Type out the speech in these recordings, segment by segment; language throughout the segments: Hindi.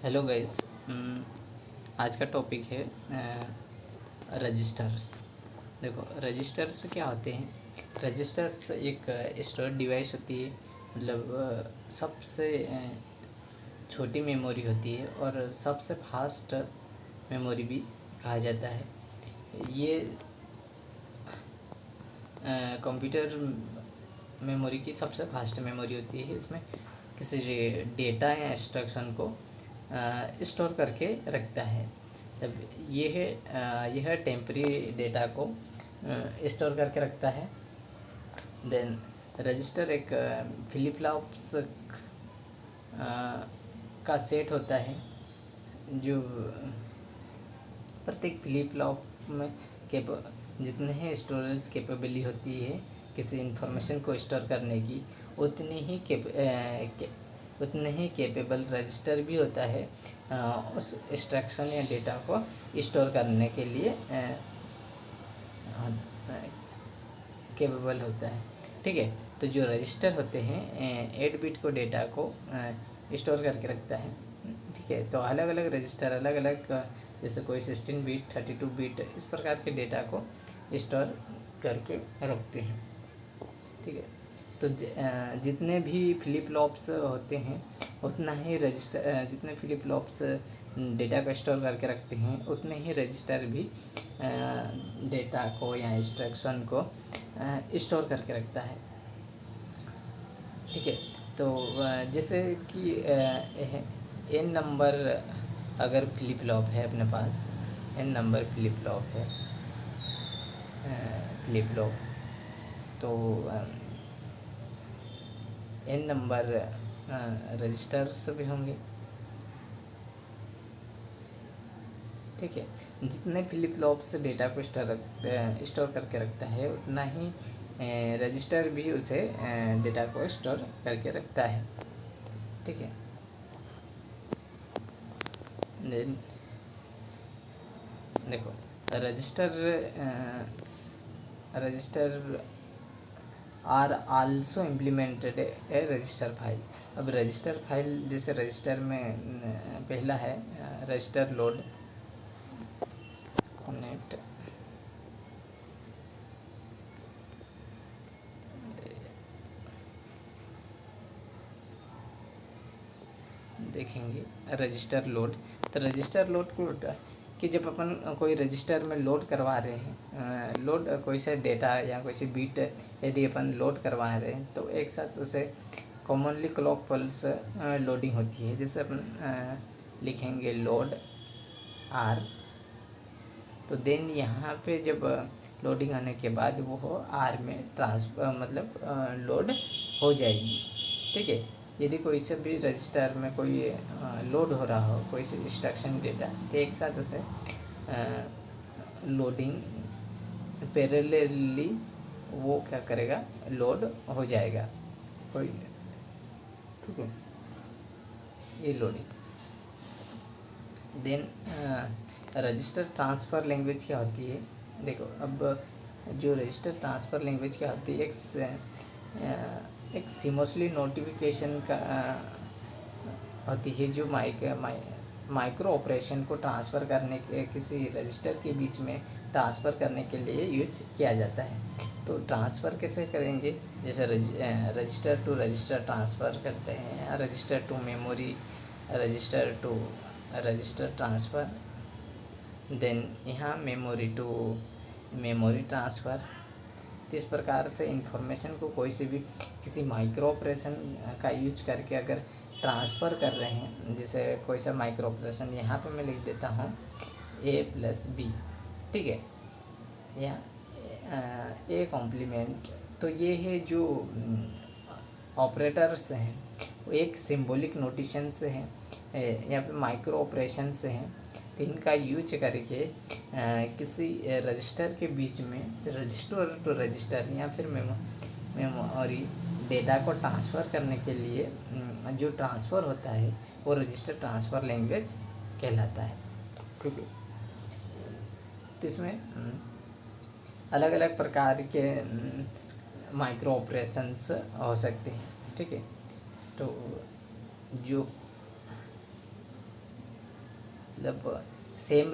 Hello guys. आज का टॉपिक है रजिस्टर्स। देखो, रजिस्टर्स क्या होते हैं। रजिस्टर्स एक स्टोरेज डिवाइस होती है, मतलब सबसे छोटी मेमोरी होती है और सबसे फास्ट मेमोरी भी कहा जाता है। ये कंप्यूटर मेमोरी की सबसे फास्ट मेमोरी होती है। इसमें किसी डेटा या इंस्ट्रक्शन को स्टोर करके रखता है। तब यह टेम्परी डेटा को स्टोर करके रखता है। देन रजिस्टर एक फ्लिप फ्लॉप्स का सेट होता है, जो प्रत्येक फ्लिप फ्लॉप में जितने ही स्टोरेज कैपेबिलिटी होती है किसी इंफॉर्मेशन को स्टोर करने की, उतने ही कैपेबल रजिस्टर भी होता है उस इंस्ट्रक्शन या डेटा को स्टोर करने के लिए कैपेबल होता है। ठीक है, तो जो रजिस्टर होते हैं 8 बिट को डेटा को स्टोर करके रखता है। ठीक है, तो अलग अलग रजिस्टर अलग अलग जैसे कोई 16 बिट 32 बिट इस प्रकार के डेटा को स्टोर करके रखते हैं। ठीक है, तो जितने भी फ्लिप फ्लॉप्स होते हैं उतना ही रजिस्टर, जितने फ्लिप फ्लॉप्स डेटा को स्टोर करके रखते हैं उतने ही रजिस्टर भी डेटा को या इंस्ट्रक्शन को स्टोर करके रखता है। ठीक है, तो जैसे कि n नंबर अगर फ्लिप फ्लॉप है अपने पास, n नंबर फ्लिप फ्लॉप है, फ्लिप फ्लॉप, तो n नंबर रजिस्टर्स भी होंगे। ठीक है, जितने फ्लिप फ्लॉप्स डेटा को स्टोर करके रखता है उतना ही रजिस्टर भी उसे डेटा को स्टोर करके रखता है। ठीक है, देन देखो, register are also implemented a register file. अब रजिस्टर फाइल जैसे रजिस्टर में पहला है रजिस्टर लोड नेट, देखेंगे रजिस्टर लोड। तो रजिस्टर लोड को कि जब अपन कोई रजिस्टर में लोड करवा रहे हैं, लोड कोई से डेटा या कोई से बीट यदि अपन लोड करवा रहे हैं तो एक साथ उसे कॉमनली क्लॉक पल्स लोडिंग होती है। जैसे अपन लिखेंगे लोड आर, तो देन यहाँ पे जब लोडिंग आने के बाद वो आर में ट्रांसफर मतलब लोड हो जाएगी। ठीक है, यदि कोई से भी रजिस्टर में कोई लोड हो रहा हो कोई से इंस्ट्रक्शन डेटा, तो एक साथ उसे लोडिंग पैरेलली वो क्या करेगा, लोड हो जाएगा कोई। ठीक है, ये loading. Then register transfer language क्या होती है। देखो, अब जो रजिस्टर ट्रांसफ़र लैंग्वेज क्या होती है, एक सीमोसली नोटिफिकेशन का होती है, जो माइक्रो ऑपरेशन को ट्रांसफ़र करने के किसी रजिस्टर के बीच में ट्रांसफ़र करने के लिए यूज किया जाता है। तो ट्रांसफ़र कैसे करेंगे, जैसे रजिस्टर टू रजिस्टर ट्रांसफ़र करते हैं, register to memory, register to register transfer, then यहाँ मेमोरी टू मेमोरी ट्रांसफ़र। इस प्रकार से इंफॉर्मेशन को कोई से भी किसी माइक्रो ऑपरेशन का यूज करके अगर ट्रांसफ़र कर रहे हैं, जैसे कोई सा माइक्रो ऑपरेशन यहाँ पे मैं लिख देता हूँ a+b। ठीक है, या a कॉम्प्लीमेंट, तो ये है जो ऑपरेटर्स हैं वो एक सिंबॉलिक नोटेशन से हैं या फिर माइक्रो ऑपरेशन से हैं। तो इनका यूज करके किसी रजिस्टर के बीच में रजिस्टर टू रजिस्टर या फिर मेमोरी डेटा को ट्रांसफ़र करने के लिए जो ट्रांसफ़र होता है वो रजिस्टर ट्रांसफ़र लैंग्वेज कहलाता है। ठीक है, तो इसमें अलग अलग प्रकार के माइक्रो ऑपरेशंस हो सकते हैं। ठीक है, तो जो मतलब सेम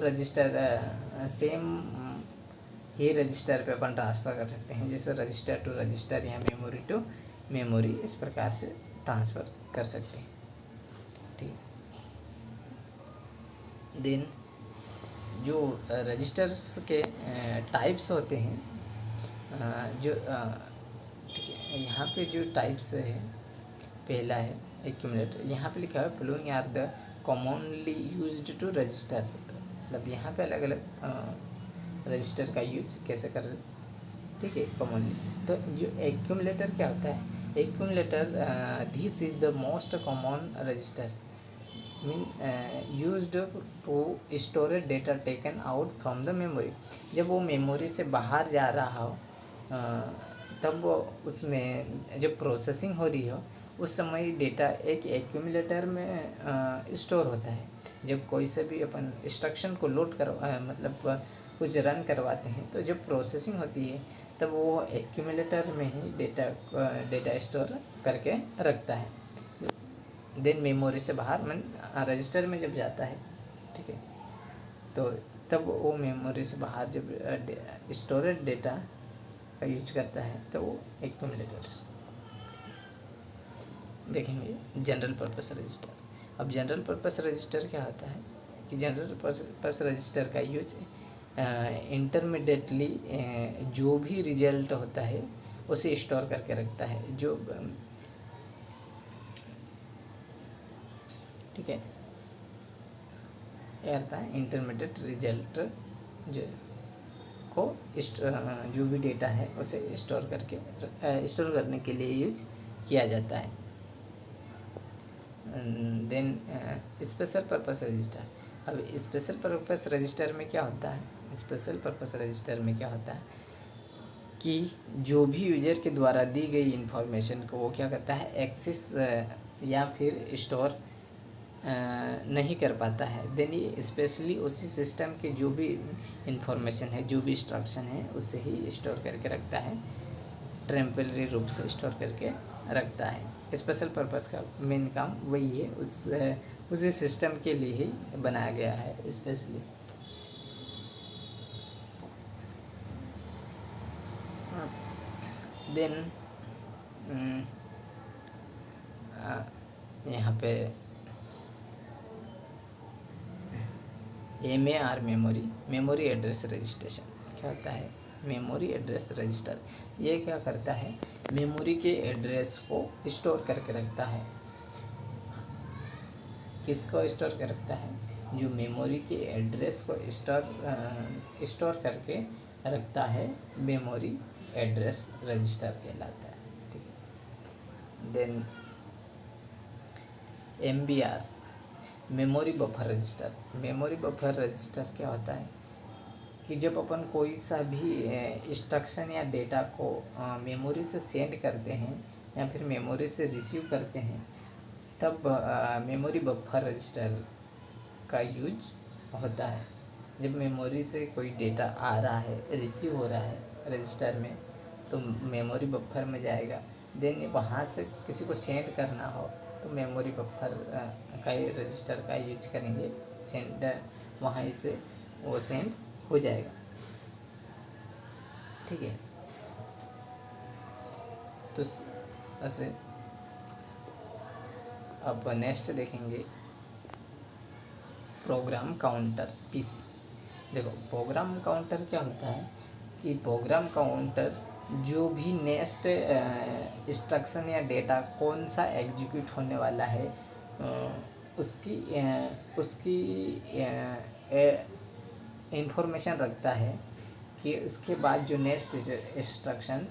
ही रजिस्टर पे अपन ट्रांसफ़र कर सकते हैं, जैसे रजिस्टर टू रजिस्टर या मेमोरी टू मेमोरी, इस प्रकार से ट्रांसफ़र कर सकते हैं। ठीक। देन जो रजिस्टर्स के टाइप्स होते हैं, जो ठीक है, यहाँ पे जो टाइप्स है, पहला है एक्यूमुलेटर। यहाँ पे लिखा है following are the commonly used to register, मतलब यहाँ पे अलग अलग रजिस्टर का यूज कैसे कर, ठीक है, कॉमनली। तो जो एक्यूमुलेटर क्या होता है, accumulator this is the most common register mean used to store data taken out from the memory. जब वो मेमोरी से बाहर जा रहा हो तब वो उसमें जब प्रोसेसिंग हो रही हो उस समय डेटा एक एक्यूमुलेटर में स्टोर होता है। जब कोई से भी अपन इंस्ट्रक्शन को लोड मतलब कुछ रन करवाते हैं तो जब प्रोसेसिंग होती है तब वो एक्यूमुलेटर में ही डेटा स्टोर करके रखता है। देन मेमोरी से बाहर रजिस्टर में जब जाता है, ठीक है, तो तब वो मेमोरी से बाहर जब स्टोरेज डेटा का यूज करता है तो वो एक्यूमुलेटर्स। देखेंगे जनरल पर्पस रजिस्टर। अब जनरल पर्पस रजिस्टर क्या होता है कि जनरल पर्पस रजिस्टर का यूज इंटरमीडिएटली जो भी रिजल्ट होता है उसे स्टोर करके रखता है। जो ठीक है, यह आता है इंटरमीडिएट रिजल्ट जो को जो भी डेटा है उसे स्टोर करने के लिए यूज किया जाता है। Then special purpose register. अब स्पेशल पर्पस रजिस्टर में क्या होता है, स्पेशल पर्पस रजिस्टर में क्या होता है कि जो भी यूजर के द्वारा दी गई इंफॉर्मेशन को वो क्या करता है, एक्सेस या फिर स्टोर नहीं कर पाता है। देन ये स्पेशली उसी सिस्टम के जो भी इंफॉर्मेशन है, जो भी इंस्ट्रक्शन है उसे ही स्टोर करके रखता है, टेम्परेरी रूप से स्टोर करके रखता है। स्पेशल पर्पस का मेन काम वही है, उसी सिस्टम के लिए ही बनाया गया है स्पेशली। देन यहाँ पे MAR मेमोरी एड्रेस रजिस्ट्रेशन क्या होता है, मेमोरी एड्रेस रजिस्टर ये क्या करता है, मेमोरी के एड्रेस को स्टोर करके रखता है। किसको स्टोर करके रखता है, जो मेमोरी के एड्रेस को स्टोर करके रखता है, मेमोरी एड्रेस रजिस्टर कहलाता है। ठीक है। Then MBR memory buffer register. Memory buffer register क्या होता है कि जब अपन कोई सा भी इंस्ट्रक्शन या डेटा को मेमोरी से सेंड करते हैं या फिर मेमोरी से रिसीव करते हैं तब मेमोरी बफर रजिस्टर का यूज होता है। जब मेमोरी से कोई डेटा आ रहा है, रिसीव हो रहा है रजिस्टर में, तो मेमोरी बफर में जाएगा। देन वहाँ से किसी को सेंड करना हो तो मेमोरी बफर का रजिस्टर का यूज करेंगे, सेंड वहाँ से वो सेंड हो जाएगा। ठीक है, तो ऐसे अब नेक्स्ट देखेंगे प्रोग्राम काउंटर PC। देखो प्रोग्राम काउंटर क्या होता है कि प्रोग्राम काउंटर जो भी नेक्स्ट इंस्ट्रक्शन या डेटा कौन सा एग्जीक्यूट होने वाला है उसकी इंफॉर्मेशन रखता है कि इसके बाद जो नेक्स्ट इंस्ट्रक्शन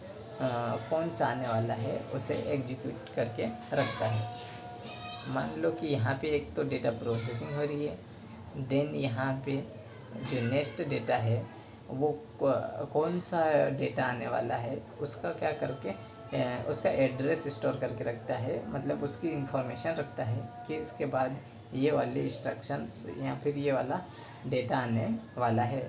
कौन सा आने वाला है उसे एग्जीक्यूट करके रखता है। मान लो कि यहाँ पे एक तो डेटा प्रोसेसिंग हो रही है, देन यहाँ पे जो नेक्स्ट डेटा है वो कौन सा डेटा आने वाला है उसका क्या करके उसका एड्रेस स्टोर करके रखता है, मतलब उसकी इंफॉर्मेशन रखता है कि इसके बाद ये वाले इंस्ट्रक्शंस या फिर ये वाला डेटा आने वाला है।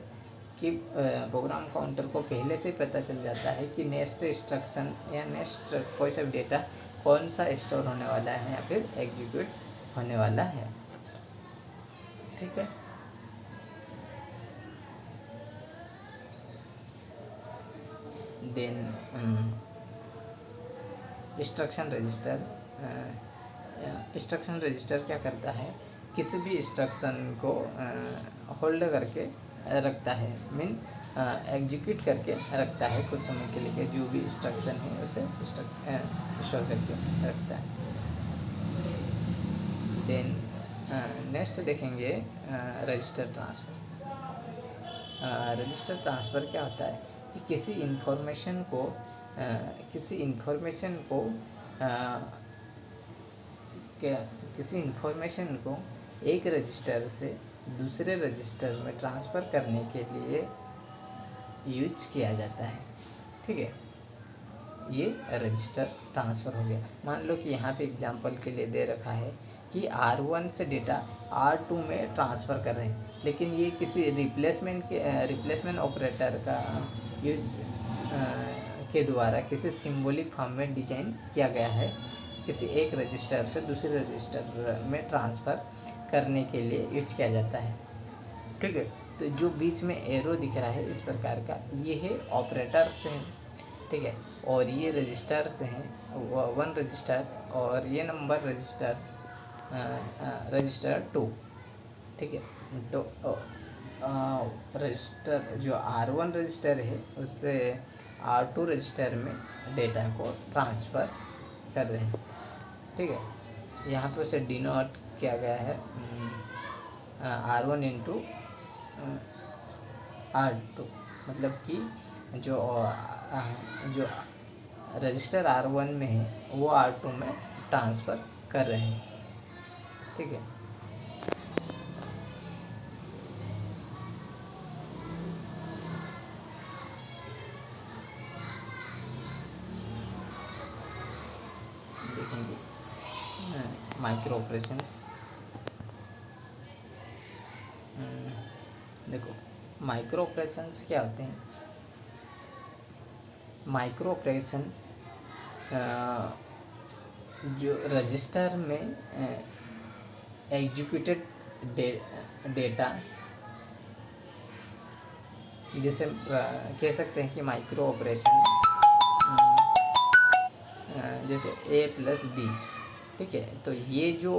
कि प्रोग्राम काउंटर को पहले से पता चल जाता है कि नेक्स्ट इंस्ट्रक्शन या नेक्स्ट कोई सा डेटा कौन सा स्टोर होने वाला है या फिर एग्जीक्यूट होने वाला है। ठीक है, then instruction register. Instruction register क्या करता है, किसी भी इंस्ट्रक्शन को होल्ड करके रखता है, मीन एग्जीक्यूट करके रखता है कुछ समय के लिए, जो भी इंस्ट्रक्शन है उसे स्टोर करके रखता है। देन नेक्स्ट देखेंगे रजिस्टर ट्रांसफ़र। रजिस्टर ट्रांसफ़र क्या होता है कि किसी इंफॉर्मेशन को एक रजिस्टर से दूसरे रजिस्टर में ट्रांसफ़र करने के लिए यूज किया जाता है। ठीक है, ये रजिस्टर ट्रांसफ़र हो गया। मान लो कि यहाँ पे एग्जांपल के लिए दे रखा है कि R1 से डेटा R2 में ट्रांसफ़र कर रहे हैं, लेकिन ये किसी रिप्लेसमेंट ऑपरेटर का यूज के द्वारा किसी सिंबॉलिक फॉर्म में डिजाइन किया गया है, किसी एक रजिस्टर से दूसरे रजिस्टर में ट्रांसफ़र करने के लिए यूज किया जाता है। ठीक है, तो जो बीच में एरो दिख रहा है इस प्रकार का, ये है ऑपरेटर्स हैं। ठीक है, और ये रजिस्टर्स हैं, 1 रजिस्टर और ये नंबर रजिस्टर 2। ठीक है, तो रजिस्टर जो R1 रजिस्टर है उससे R2 रजिस्टर में डेटा को ट्रांसफ़र कर रहे हैं। ठीक है, यहाँ पे उसे डिनोट किया गया है R1 इंटू R2, मतलब कि जो रजिस्टर R1 में है वो R2 में ट्रांसफ़र कर रहे हैं। ठीक है, देखेंगे माइक्रो ऑपरेशंस। देखो माइक्रो ऑपरेशंस क्या होते हैं। माइक्रो ऑपरेशन जो रजिस्टर में एग्जीक्यूटेड डेटा, जिसे कह सकते हैं कि माइक्रो ऑपरेशन, जैसे A+B। ठीक है, तो ये जो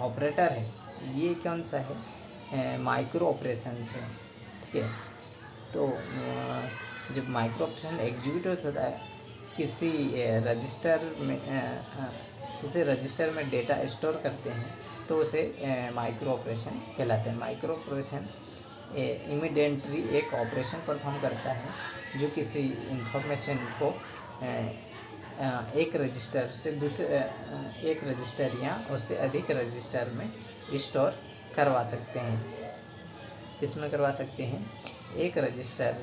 ऑपरेटर है ये कौन सा है, माइक्रो ऑपरेशन से। ठीक है, तो जब माइक्रो ऑपरेशन एग्जीक्यूट होता है किसी रजिस्टर में डेटा स्टोर करते हैं तो उसे माइक्रो ऑपरेशन कहलाते हैं। माइक्रो ऑपरेशन इमीडिएटली एक ऑपरेशन परफॉर्म करता है जो किसी इंफॉर्मेशन को एक रजिस्टर से एक रजिस्टर या उससे अधिक रजिस्टर में स्टोर करवा सकते हैं। किसमें करवा सकते हैं, एक रजिस्टर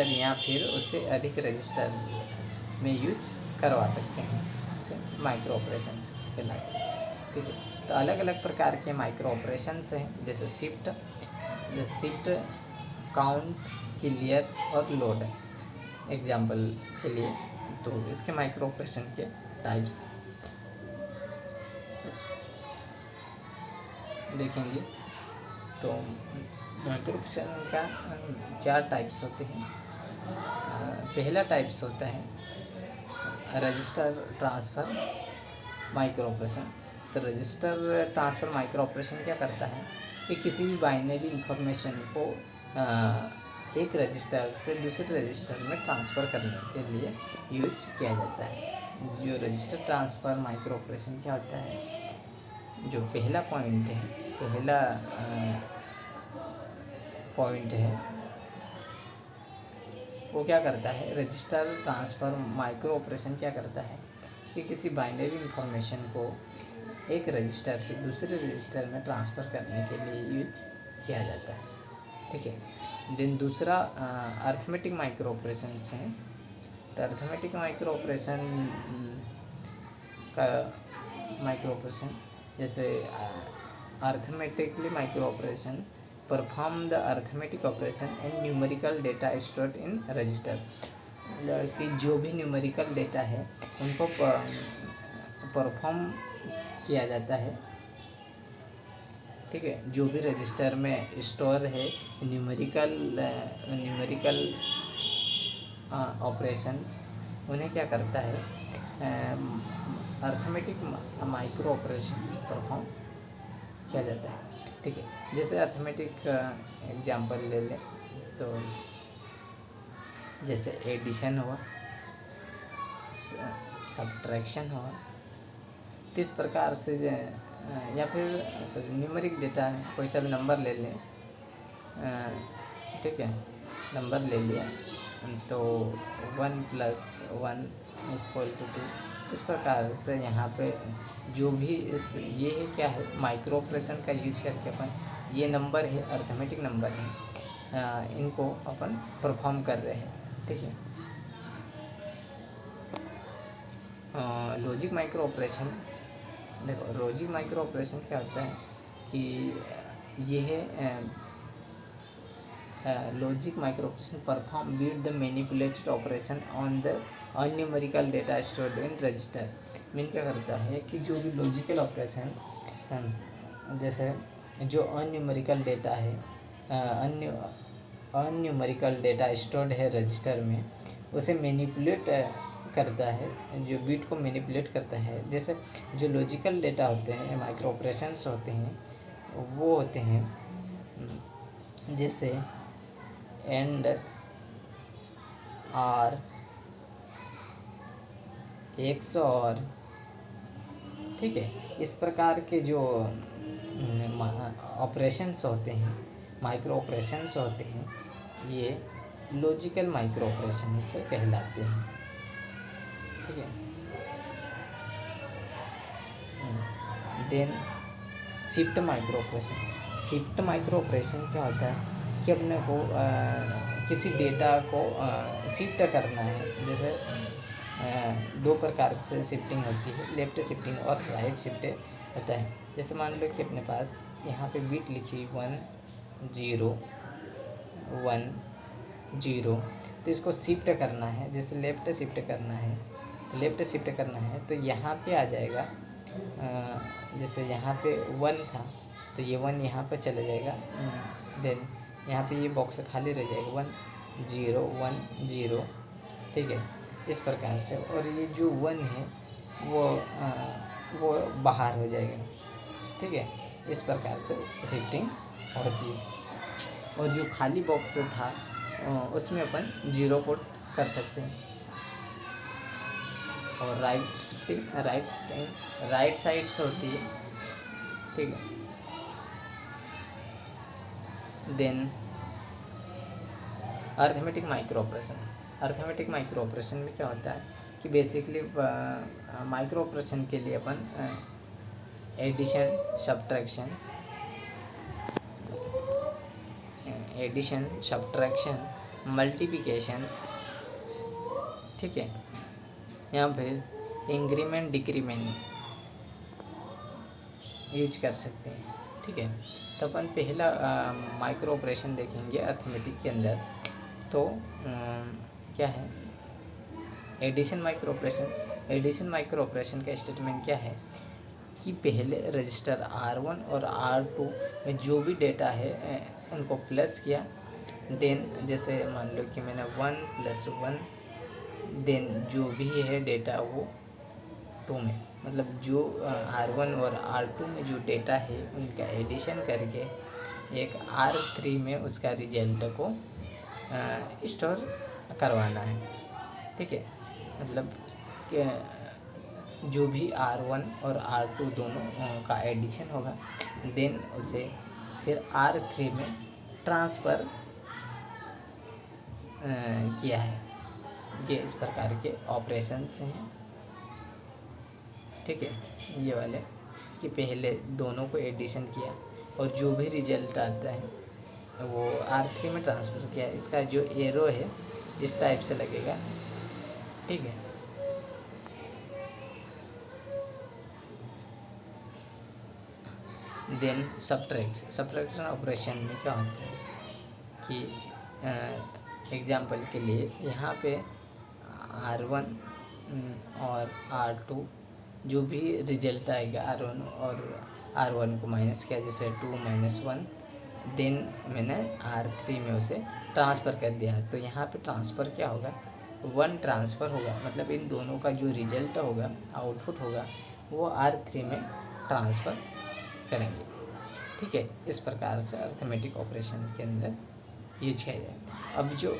या फिर उससे अधिक रजिस्टर में यूज करवा सकते हैं। इसे माइक्रो ऑपरेशंस कहलाते हैं। ठीक है, तो अलग अलग प्रकार के माइक्रो ऑपरेशंस हैं, जैसे शिफ्ट, काउंट, क्लियर और लोड। एग्जाम्पल के लिए तो इसके माइक्रो ऑपरेशन के टाइप्स देखेंगे। तो माइक्रो ऑपरेशन का 4 टाइप्स होते हैं। पहला टाइप्स होता है रजिस्टर ट्रांसफ़र माइक्रो ऑपरेशन। तो रजिस्टर ट्रांसफ़र माइक्रो ऑपरेशन क्या करता है कि किसी भी बाइनरी इंफॉर्मेशन को एक रजिस्टर से दूसरे रजिस्टर में ट्रांसफ़र करने के लिए यूज किया जाता है। जो रजिस्टर ट्रांसफ़र माइक्रो ऑपरेशन क्या होता है, जो पहला पॉइंट है वो क्या करता है, रजिस्टर ट्रांसफ़र माइक्रो ऑपरेशन क्या करता है कि किसी बाइनरी इंफॉर्मेशन को एक रजिस्टर से दूसरे रजिस्टर में ट्रांसफ़र करने के लिए यूज किया जाता है। ठीक है, देन दूसरा अर्थमेटिक माइक्रो ऑपरेशंस हैं। तो अर्थमेटिक माइक्रो ऑपरेशन जैसे arithmetically micro operation perform the arithmetic operation and numerical data stored in register. कि जो भी न्यूमेरिकल डेटा है उनको परफॉर्म किया जाता है। ठीक है, जो भी रजिस्टर में स्टोर है न्यूमेरिकल ऑपरेशंस, उन्हें क्या करता है, अर्थमेटिक माइक्रो ऑपरेशन परफॉर्म किया जाता है। ठीक है, जैसे अर्थमेटिक एग्जांपल ले लें तो जैसे एडिशन हुआ, सब्ट्रैक्शन हुआ, तो इस प्रकार से या फिर न्यूमेरिक डेटा है, कोई सा भी नंबर ले लें, ठीक है, नंबर ले लिया तो 1 + 1 = 2, इस प्रकार से यहाँ पे जो भी ये है क्या है, माइक्रो ऑपरेशन का यूज करके अपन ये नंबर है, अर्थमेटिक नंबर है, इनको अपन परफॉर्म कर रहे हैं। ठीक है, लॉजिक माइक्रो ऑपरेशन, देखो लॉजिक माइक्रो ऑपरेशन क्या होता है कि ये है logic micro operation perform with the manipulated operation on the unnumerical data stored in register. Mean क्या करता है कि जो भी लॉजिकल ऑपरेशन, जैसे जो अनन्यूमेरिकल डेटा है, अनन्यूमेरिकल डेटा स्टोर्ड है रजिस्टर में, उसे मैनिपुलेट करता है, जो बीट को मैनिपुलेट करता है। जैसे जो लॉजिकल डेटा होते हैं, माइक्रो ऑपरेशंस होते हैं, वो होते हैं जैसे एंड, आर, XOR, ठीक है, इस प्रकार के जो ऑपरेशंस होते हैं, माइक्रो ऑपरेशंस होते हैं, ये लॉजिकल माइक्रो ऑपरेशन से कहलाते हैं। ठीक है, then shift micro operation. Shift micro operation क्या होता है कि अपने को किसी डेटा को शिफ्ट करना है। जैसे दो प्रकार से शिफ्टिंग होती है, लेफ्ट शिफ्टिंग और राइट शिफ्ट होता है। जैसे मान लो कि अपने पास यहाँ पे बीट लिखी हुई 1 0 1 0, तो इसको शिफ्ट करना है, जैसे लेफ्ट शिफ्ट करना है, लेफ्ट शिफ्ट करना है तो यहाँ पे आ जाएगा, जैसे यहाँ पे 1 था तो ये 1 यहाँ पे चला जाएगा, देन यहाँ पे ये बॉक्स खाली रह जाएगा 1 0 1 0, ठीक है, इस प्रकार से। और ये जो 1 है वो बाहर हो जाएगा। ठीक है, इस प्रकार से शिफ्टिंग होती है। और जो खाली बॉक्स था उसमें अपन 0 पुट कर सकते हैं। और राइट शिफ्टिंग राइट साइड से होती है। ठीक है, then arithmetic micro operation. Arithmetic micro operation में क्या होता है कि बेसिकली माइक्रो ऑपरेशन के लिए अपन एडिशन, सब्ट्रैक्शन, मल्टीप्लिकेशन, ठीक है, यहाँ पे इंक्रीमेंट डिक्रीमेंट यूज कर सकते हैं। ठीक है, तो अपन पहला माइक्रो ऑपरेशन देखेंगे अर्थमेटिक के अंदर। तो क्या है addition micro operation. Addition micro operation का स्टेटमेंट क्या है कि पहले रजिस्टर R1 और R2 में जो भी डेटा है उनको प्लस किया, देन जैसे मान लो कि मैंने 1 + 1, देन जो भी है डेटा वो 2 में, मतलब जो R1 और R2 में जो डेटा है उनका एडिशन करके एक R3 में उसका रिजल्ट को स्टोर करवाना है। ठीक है, मतलब जो भी R1 और R2 दोनों का एडिशन होगा, देन उसे फिर R3 में ट्रांसफ़र किया है। ये इस प्रकार के ऑपरेशंस हैं। ठीक है, ये वाले कि पहले दोनों को एडिशन किया और जो भी रिजल्ट आता है वो R3 में ट्रांसफ़र किया। इसका जो एरो है इस टाइप से लगेगा। ठीक है, देन सब्ट्रैक्शन ऑपरेशन में क्या होता है कि एग्जांपल के लिए यहाँ पे R1 और R2 जो भी रिजल्ट आएगा, R1 को माइनस किया, जैसे 2 - 1, देन मैंने R3 में उसे ट्रांसफ़र कर दिया। तो यहाँ पे ट्रांसफ़र क्या होगा वन ट्रांसफ़र होगा, मतलब इन दोनों का जो रिजल्ट होगा, आउटपुट होगा, वो R3 में ट्रांसफ़र करेंगे। ठीक है, इस प्रकार से अर्थमेटिक ऑपरेशन के अंदर यूज किया जाएगा। अब जो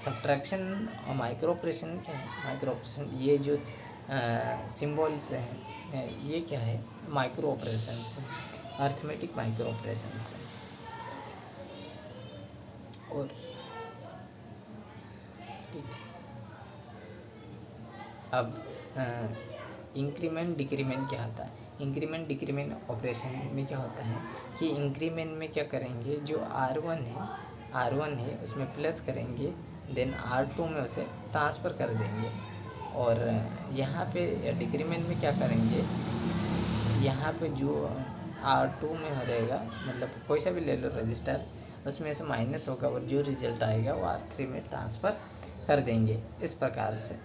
सब्ट्रैक्शन और माइक्रो ऑपरेशन क्या है? माइक्रो ऑपरेशन ये जो सिम्बॉल्स हैं ये क्या है? Micro operations, arithmetic micro operations. और अब इंक्रीमेंट डिक्रीमेंट क्या होता है? इंक्रीमेंट डिक्रीमेंट ऑपरेशन में क्या होता है कि इंक्रीमेंट में क्या करेंगे, जो R1 है उसमें प्लस करेंगे, देन R2 में उसे ट्रांसफ़र कर देंगे। और यहाँ पे डिक्रीमेंट में क्या करेंगे, यहाँ पे जो R2 में हो रहेगा, मतलब कोई सा भी ले लो रजिस्टर, उसमें से माइनस होगा और जो रिजल्ट आएगा वो R3 में ट्रांसफ़र कर देंगे। इस प्रकार से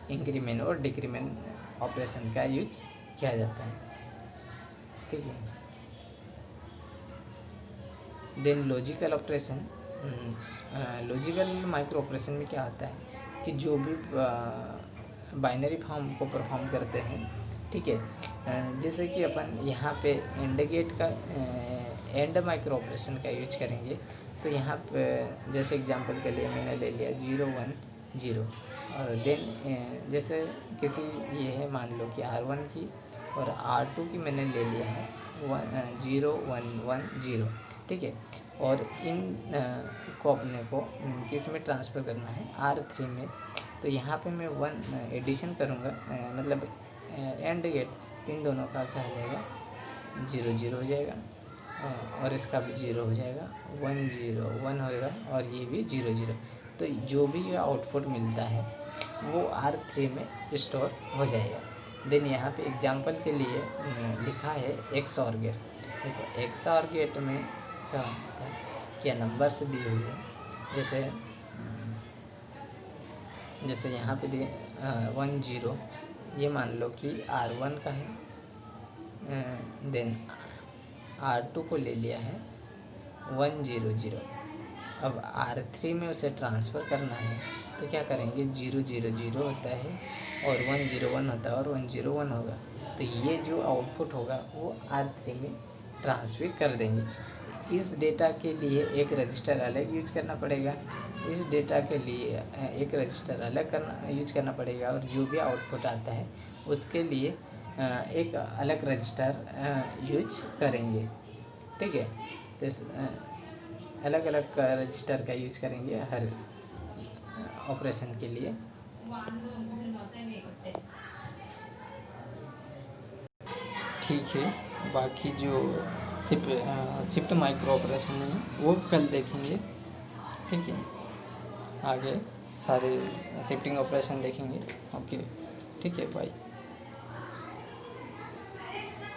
इंक्रीमेंट और डिक्रीमेंट ऑपरेशन का यूज किया जाता है। ठीक है, then logical operation. Logical micro operation में क्या होता है कि जो भी बाइनरी फॉर्म को परफॉर्म करते हैं, ठीक है, जैसे कि अपन यहाँ पे एंड गेट का एंड माइक्रो ऑपरेशन का यूज करेंगे। तो यहाँ पे जैसे एग्जांपल के लिए मैंने ले लिया 0 1 0, और देन जैसे किसी ये है, मान लो कि R1 की और R2 की मैंने ले लिया है 0 1 1 0। ठीक है, और इन को अपने को किस में ट्रांसफ़र करना है? R3 में। तो यहाँ पे मैं 1 एडिशन करूँगा, मतलब एंड गेट इन दोनों का क्या हो जाएगा? 0 0 हो जाएगा, और इसका भी 0 हो जाएगा, 1 0 1 होएगा, और ये भी 0 0। तो जो भी आउटपुट मिलता है वो R3 में स्टोर हो जाएगा। देन यहाँ पे एग्जांपल के लिए लिखा है XOR गेट। देखो XOR गेट में क्या होता है कि नंबर से दी हुई है, जैसे यहाँ पे दिए 1 0, ये मान लो कि R1 का है, देन R2 को ले लिया है 1 0 0। अब R3 में उसे ट्रांसफ़र करना है, तो क्या करेंगे? 0 0 0 होता है और 1 0 1 होता है और 1 0 1 होगा। तो ये जो आउटपुट होगा वो R3 में ट्रांसफ़र कर देंगे। इस डेटा के लिए एक रजिस्टर अलग यूज करना पड़ेगा, इस डेटा के लिए एक रजिस्टर अलग यूज करना पड़ेगा, और जो भी आउटपुट आता है उसके लिए एक अलग रजिस्टर यूज करेंगे। ठीक है, तो अलग अलग रजिस्टर का यूज करेंगे हर ऑपरेशन के लिए। ठीक है, बाकी जो शिफ्ट माइक्रो ऑपरेशन है वो कल देखेंगे। ठीक है, आगे सारे शिफ्टिंग ऑपरेशन देखेंगे। ओके, ठीक है, बाय।